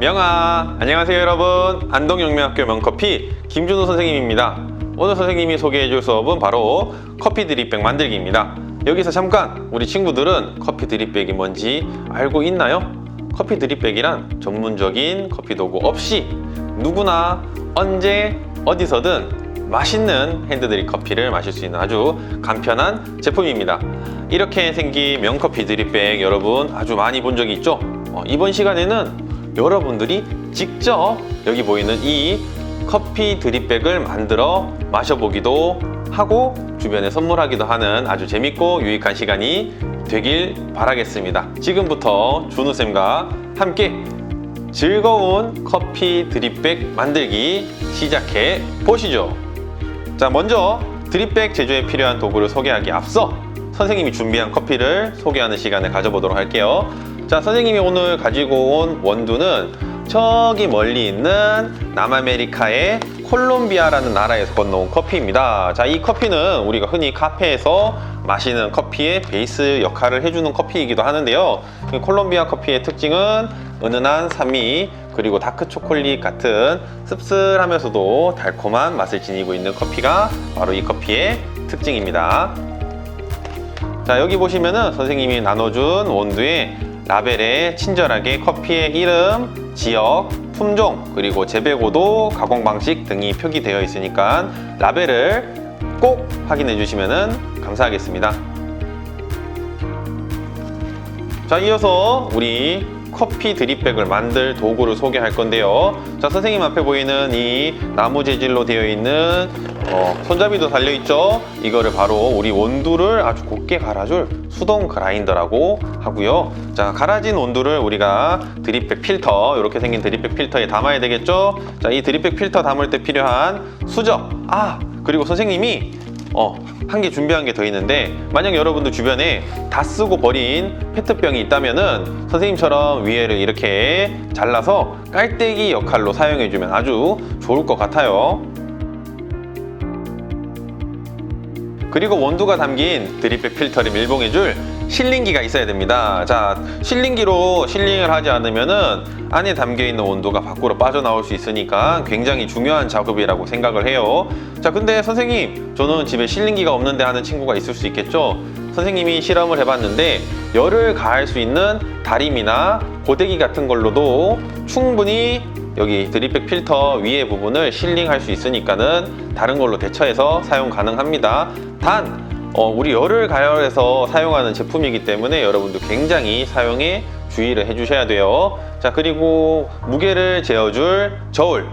명아, 안녕하세요 여러분. 안동영명학교 명커피 김준호 선생님입니다. 오늘 선생님이 소개해줄 수업은 바로 커피 드립백 만들기입니다. 여기서 잠깐 우리 친구들은 커피 드립백이 뭔지 알고 있나요? 커피 드립백이란 전문적인 커피 도구 없이 누구나 언제 어디서든 맛있는 핸드드립 커피를 마실 수 있는 아주 간편한 제품입니다. 이렇게 생긴 명커피 드립백 여러분 아주 많이 본 적이 있죠? 이번 시간에는 여러분들이 직접 여기 보이는 이 커피 드립백을 만들어 마셔보기도 하고 주변에 선물하기도 하는 아주 재밌고 유익한 시간이 되길 바라겠습니다. 지금부터 준우쌤과 함께 즐거운 커피 드립백 만들기 시작해 보시죠. 자, 먼저 드립백 제조에 필요한 도구를 소개하기 앞서 선생님이 준비한 커피를 소개하는 시간을 가져보도록 할게요. 자, 선생님이 오늘 가지고 온 원두는 저기 멀리 있는 남아메리카의 콜롬비아라는 나라에서 건너온 커피입니다. 자, 이 커피는 우리가 흔히 카페에서 마시는 커피의 베이스 역할을 해주는 커피이기도 하는데요. 콜롬비아 커피의 특징은 은은한 산미 그리고 다크 초콜릿 같은 씁쓸하면서도 달콤한 맛을 지니고 있는 커피가 바로 이 커피의 특징입니다. 자, 여기 보시면은 선생님이 나눠준 원두에 라벨에 친절하게 커피의 이름, 지역, 품종, 그리고 재배고도, 가공 방식 등이 표기되어 있으니까 라벨을 꼭 확인해 주시면 감사하겠습니다. 자, 이어서 우리 커피 드립백을 만들 도구를 소개할 건데요. 자, 선생님 앞에 보이는 이 나무 재질로 되어 있는 손잡이도 달려있죠. 이거를 바로 우리 원두를 아주 곱게 갈아줄 수동 그라인더라고 하고요. 자, 갈아진 원두를 우리가 드립백 필터, 이렇게 생긴 드립백 필터에 담아야 되겠죠. 자, 이 드립백 필터 담을 때 필요한 수저, 그리고 선생님이 한 개 준비한 게 더 있는데, 만약 여러분들 주변에 다 쓰고 버린 페트병이 있다면은 선생님처럼 위에를 이렇게 잘라서 깔때기 역할로 사용해주면 아주 좋을 것 같아요. 그리고 원두가 담긴 드립백 필터를 밀봉해줄 실링기가 있어야 됩니다. 자, 실링기로 실링을 하지 않으면은 안에 담겨있는 원두가 밖으로 빠져나올 수 있으니까 굉장히 중요한 작업이라고 생각을 해요. 자, 근데 선생님, 저는 집에 실링기가 없는데 하는 친구가 있을 수 있겠죠? 선생님이 실험을 해봤는데 열을 가할 수 있는 다림이나 고데기 같은 걸로도 충분히 여기 드립백 필터 위에 부분을 실링할 수 있으니까는 다른 걸로 대처해서 사용 가능합니다. 단 우리 열을 가열해서 사용하는 제품이기 때문에 여러분도 굉장히 사용에 주의를 해주셔야 돼요. 자, 그리고 무게를 재어줄 저울,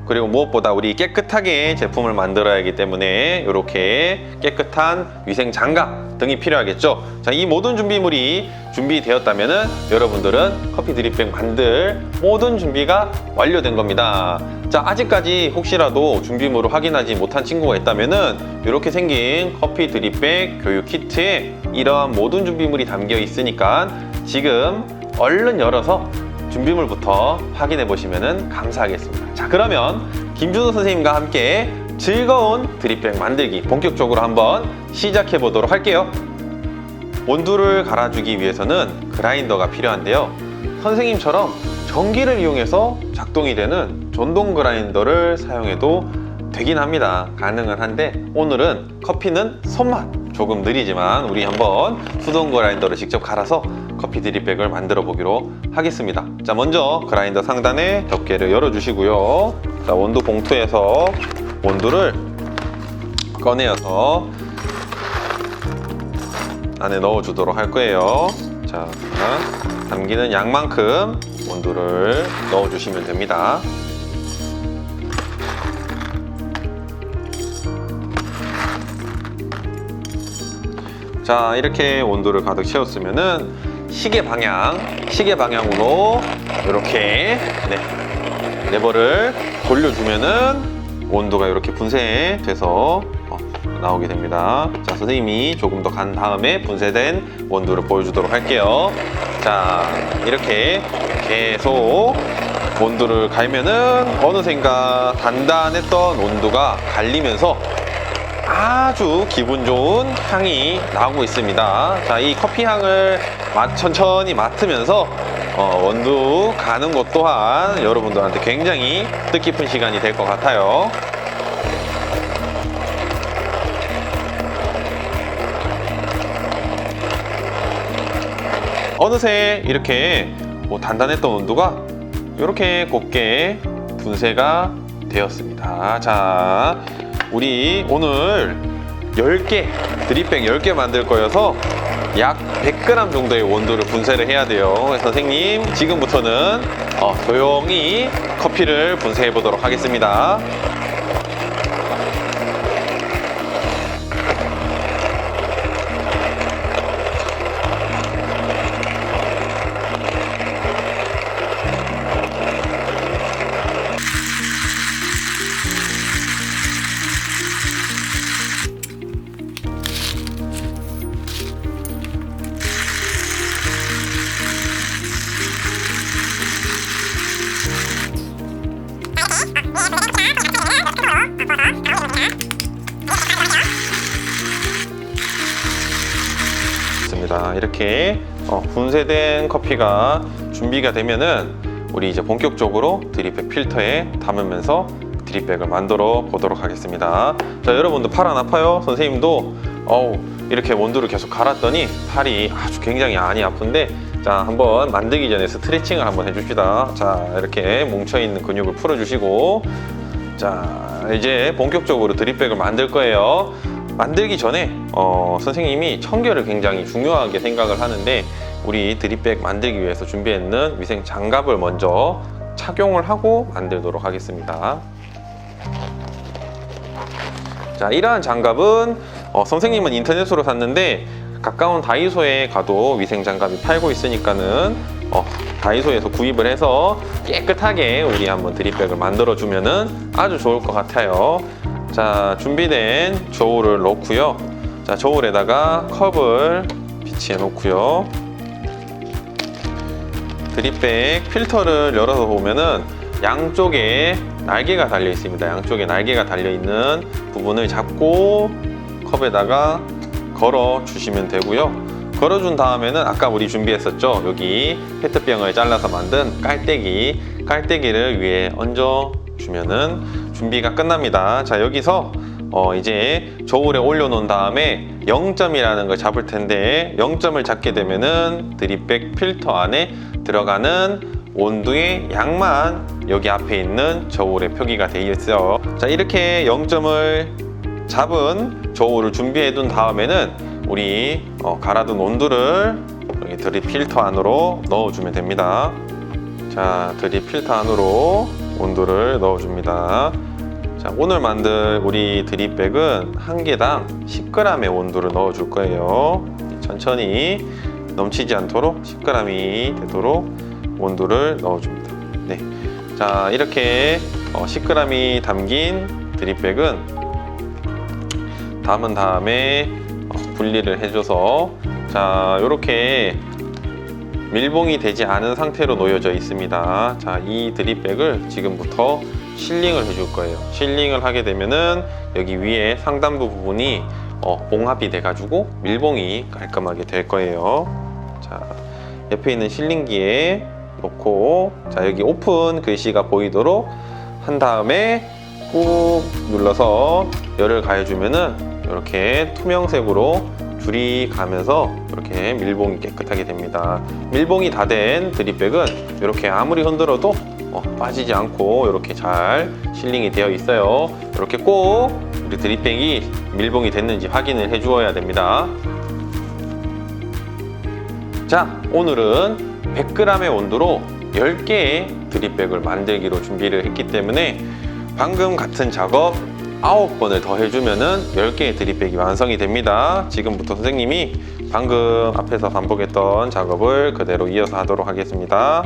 그리고 무엇보다 우리 깨끗하게 제품을 만들어야 하기 때문에 이렇게 깨끗한 위생 장갑 등이 필요하겠죠. 자, 이 모든 준비물이 준비되었다면 여러분들은 커피 드립백 만들 모든 준비가 완료된 겁니다. 자, 아직까지 혹시라도 준비물을 확인하지 못한 친구가 있다면 이렇게 생긴 커피 드립백 교육 키트에 이러한 모든 준비물이 담겨 있으니까 지금 얼른 열어서 준비물부터 확인해 보시면 감사하겠습니다. 자, 그러면 김준호 선생님과 함께 즐거운 드립백 만들기 본격적으로 한번 시작해 보도록 할게요. 원두를 갈아주기 위해서는 그라인더가 필요한데요. 선생님처럼 전기를 이용해서 작동이 되는 전동 그라인더를 사용해도 되긴 합니다. 가능은 한데 오늘은 커피는 손맛 조금 느리지만 우리 한번 수동 그라인더를 직접 갈아서 커피 드립백을 만들어 보기로 하겠습니다. 자, 먼저 그라인더 상단에 덮개를 열어 주시고요. 자, 원두 봉투에서 원두를 꺼내어서 안에 넣어 주도록 할 거예요. 자, 담기는 양만큼 원두를 넣어 주시면 됩니다. 자, 이렇게 원두를 가득 채웠으면은 시계 방향으로 이렇게 레버를 돌려주면은 원두가 이렇게 분쇄돼서 나오게 됩니다. 자, 선생님이 조금 더 간 다음에 분쇄된 원두를 보여주도록 할게요. 자, 이렇게 계속 원두를 갈면은 어느샌가 단단했던 원두가 갈리면서 아주 기분 좋은 향이 나오고 있습니다. 자, 이 커피 향을 천천히 맡으면서 원두 가는 것 또한 여러분들한테 굉장히 뜻깊은 시간이 될 것 같아요. 어느새 이렇게 단단했던 원두가 이렇게 곱게 분쇄가 되었습니다. 자, 우리 오늘 10개, 드립백 10개 만들 거여서 약 100g 정도의 원두를 분쇄를 해야 돼요. 그래서 선생님, 지금부터는 조용히 커피를 분쇄해 보도록 하겠습니다. 이렇게 분쇄된 커피가 준비가 되면은 우리 이제 본격적으로 드립백 필터에 담으면서 드립백을 만들어 보도록 하겠습니다. 자, 여러분들 팔 안 아파요? 선생님도 이렇게 원두를 계속 갈았더니 팔이 아주 굉장히 많이 아픈데, 자, 한번 만들기 전에 스트레칭을 한번 해줍시다. 자, 이렇게 뭉쳐있는 근육을 풀어주시고, 자, 이제 본격적으로 드립백을 만들 거예요. 만들기 전에 선생님이 청결을 굉장히 중요하게 생각을 하는데, 우리 드립백 만들기 위해서 준비했는 위생 장갑을 먼저 착용을 하고 만들도록 하겠습니다. 자, 이러한 장갑은 선생님은 인터넷으로 샀는데 가까운 다이소에 가도 위생 장갑이 팔고 있으니까는 다이소에서 구입을 해서 깨끗하게 우리 한번 드립백을 만들어 주면은 아주 좋을 것 같아요. 자, 준비된 저울을 넣고요. 자, 저울에다가 컵을 비치해 놓고요. 드립백 필터를 열어서 보면은 양쪽에 날개가 달려 있습니다. 양쪽에 날개가 달려 있는 부분을 잡고 컵에다가 걸어 주시면 되고요. 걸어준 다음에는 아까 우리 준비했었죠? 여기 페트병을 잘라서 만든 깔때기를 위에 얹어 주면은 준비가 끝납니다. 자, 여기서 이제 저울에 올려놓은 다음에 0점이라는 걸 잡을 텐데, 0점을 잡게 되면은 드립백 필터 안에 들어가는 온도의 양만 여기 앞에 있는 저울에 표기가 되어 있어요. 자, 이렇게 0점을 잡은 저울을 준비해 둔 다음에는 우리 갈아둔 온두를 여기 드립 필터 안으로 넣어주면 됩니다. 자, 드립 필터 안으로 온두를 넣어줍니다. 자, 오늘 만들 우리 드립백은 한 개당 10g의 온두를 넣어줄 거예요. 천천히 넘치지 않도록 10g이 되도록 온두를 넣어줍니다. 네. 자, 이렇게 10g이 담긴 드립백은 담은 다음에 분리를 해줘서, 자, 이렇게 밀봉이 되지 않은 상태로 놓여져 있습니다. 자, 이 드립백을 지금부터 실링을 해줄 거예요. 실링을 하게 되면은 여기 위에 상단부 부분이 봉합이 돼가지고 밀봉이 깔끔하게 될 거예요. 자, 옆에 있는 실링기에 놓고, 자, 여기 오픈 글씨가 보이도록 한 다음에 꾹 눌러서 열을 가해주면은 이렇게 투명색으로 줄이 가면서 이렇게 밀봉이 깨끗하게 됩니다. 밀봉이 다 된 드립백은 이렇게 아무리 흔들어도 빠지지 않고 이렇게 잘 실링이 되어 있어요. 이렇게 꼭 우리 드립백이 밀봉이 됐는지 확인을 해 주어야 됩니다. 자, 오늘은 100g의 온도로 10개의 드립백을 만들기로 준비를 했기 때문에 방금 같은 작업 9번을 더 해주면은 10개의 드립백이 완성이 됩니다. 지금부터 선생님이 방금 앞에서 반복했던 작업을 그대로 이어서 하도록 하겠습니다.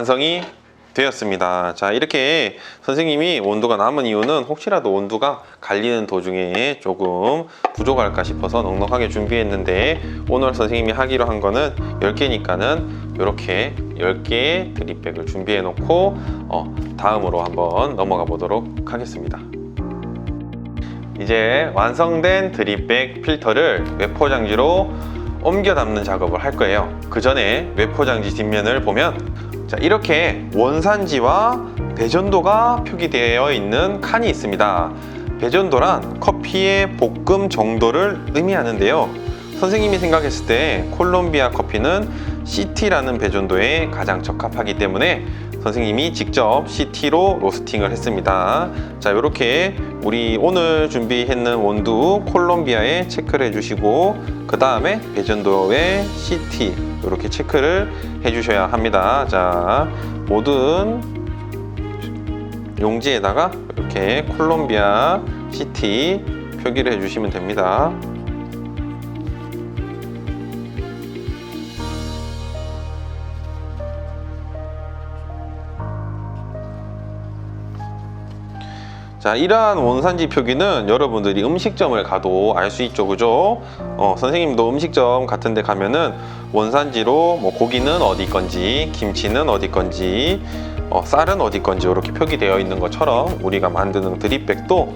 완성이 되었습니다. 자, 이렇게 선생님이 온도가 남은 이유는 혹시라도 온도가 갈리는 도중에 조금 부족할까 싶어서 넉넉하게 준비했는데, 오늘 선생님이 하기로 한 거는 10개니까는 이렇게 10개의 드립백을 준비해 놓고 다음으로 한번 넘어가 보도록 하겠습니다. 이제 완성된 드립백 필터를 외포장지로 옮겨 담는 작업을 할 거예요. 그 전에 외포장지 뒷면을 보면, 자, 이렇게 원산지와 배전도가 표기되어 있는 칸이 있습니다. 배전도란 커피의 볶음 정도를 의미하는데요. 선생님이 생각했을 때 콜롬비아 커피는 CT라는 배전도에 가장 적합하기 때문에 선생님이 직접 CT로 로스팅을 했습니다. 자, 이렇게 우리 오늘 준비했는 원두 콜롬비아에 체크를 해주시고, 그 다음에 배전도에 CT 이렇게 체크를 해주셔야 합니다. 자, 모든 용지에다가 이렇게 콜롬비아 CT 표기를 해주시면 됩니다. 자, 이러한 원산지 표기는 여러분들이 음식점을 가도 알 수 있죠, 그죠? 선생님도 음식점 같은 데 가면은 원산지로 뭐 고기는 어디 건지, 김치는 어디 건지, 쌀은 어디 건지 이렇게 표기되어 있는 것처럼 우리가 만드는 드립백도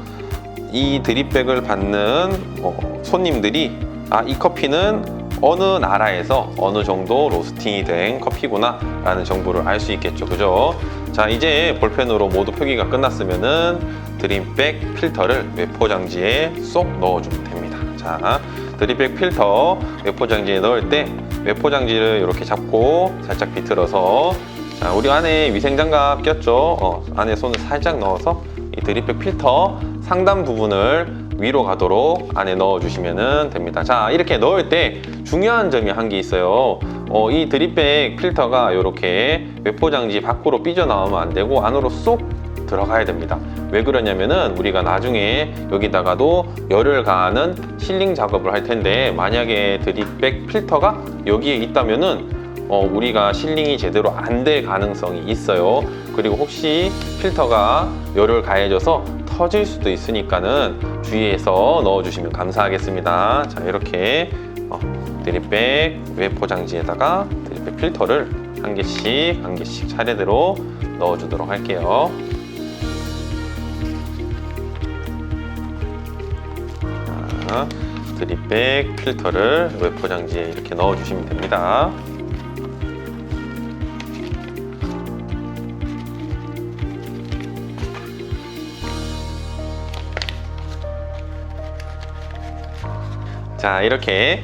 이 드립백을 받는 손님들이 이 커피는 어느 나라에서 어느 정도 로스팅이 된 커피구나 라는 정보를 알 수 있겠죠, 그죠? 자, 이제 볼펜으로 모두 표기가 끝났으면은 드립백 필터를 외포장지에 쏙 넣어주면 됩니다. 자, 드립백 필터 외포장지에 넣을 때 외포장지를 이렇게 잡고 살짝 비틀어서, 자, 우리 안에 위생장갑 꼈죠? 안에 손을 살짝 넣어서 이 드립백 필터 상단 부분을 위로 가도록 안에 넣어주시면 됩니다. 자, 이렇게 넣을 때 중요한 점이 한 게 있어요. 이 드립백 필터가 이렇게 외포장지 밖으로 삐져나오면 안 되고 안으로 쏙 들어가야 됩니다. 왜 그러냐면은 우리가 나중에 여기다가도 열을 가하는 실링 작업을 할 텐데, 만약에 드립백 필터가 여기에 있다면은 우리가 실링이 제대로 안 될 가능성이 있어요. 그리고 혹시 필터가 열을 가해져서 터질 수도 있으니까는 주의해서 넣어주시면 감사하겠습니다. 자, 이렇게 드립백 외포장지에다가 드립백 필터를 한 개씩 차례대로 넣어주도록 할게요. 자, 드립백 필터를 외포장지에 이렇게 넣어주시면 됩니다. 자, 이렇게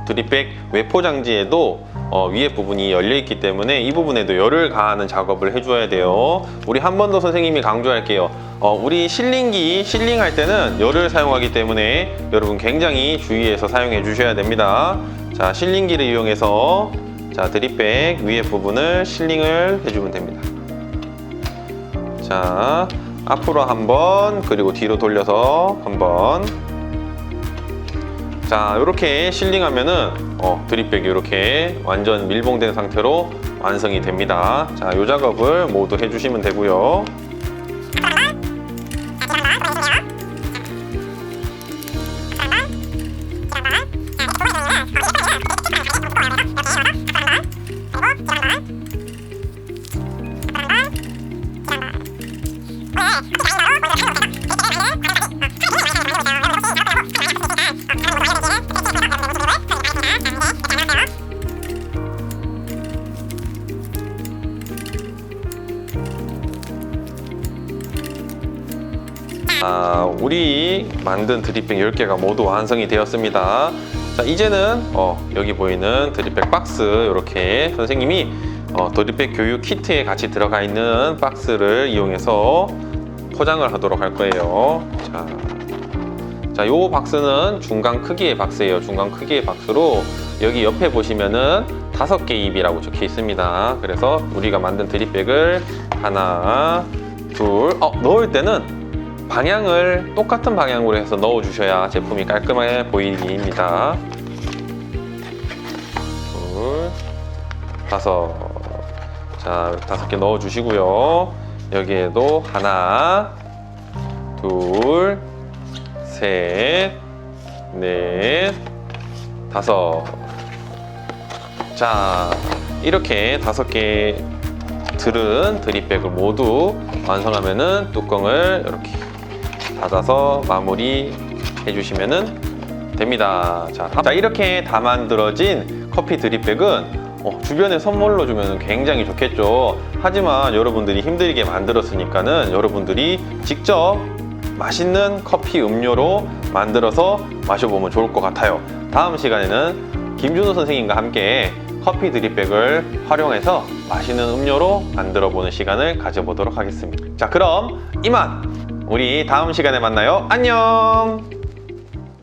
드립백 외포장지에도 위에 부분이 열려 있기 때문에 이 부분에도 열을 가하는 작업을 해줘야 돼요. 우리 한 번 더 선생님이 강조할게요. 우리 실링기 실링할 때는 열을 사용하기 때문에 여러분 굉장히 주의해서 사용해 주셔야 됩니다. 자, 실링기를 이용해서 자, 드립백 위에 부분을 실링을 해주면 됩니다. 자, 앞으로 한번, 그리고 뒤로 돌려서 한번. 자, 이렇게 실링하면은 드립백이 이렇게 완전 밀봉된 상태로 완성이 됩니다. 자, 이 작업을 모두 해주시면 되고요. 우리 만든 드립백 10개가 모두 완성이 되었습니다. 자, 이제는 여기 보이는 드립백 박스, 이렇게 선생님이 드립백 교육 키트에 같이 들어가 있는 박스를 이용해서 포장을 하도록 할 거예요. 자, 요 박스는 중간 크기의 박스예요. 중간 크기의 박스로 여기 옆에 보시면은 5개 입이라고 적혀 있습니다. 그래서 우리가 만든 드립백을 하나, 둘, 넣을 때는 방향을 똑같은 방향으로 해서 넣어 주셔야 제품이 깔끔해 보입니다. 둘, 5. 자, 5개 넣어 주시고요. 여기에도 하나, 둘, 셋, 넷, 5. 자, 이렇게 5개 들은 드립백을 모두 완성하면은 뚜껑을 이렇게 닫아서 마무리 해주시면 됩니다. 자, 이렇게 다 만들어진 커피 드립백은 주변에 선물로 주면 굉장히 좋겠죠. 하지만 여러분들이 힘들게 만들었으니까는 여러분들이 직접 맛있는 커피 음료로 만들어서 마셔보면 좋을 것 같아요. 다음 시간에는 김준호 선생님과 함께 커피 드립백을 활용해서 맛있는 음료로 만들어 보는 시간을 가져보도록 하겠습니다. 자, 그럼 이만 우리 다음 시간에 만나요. 안녕.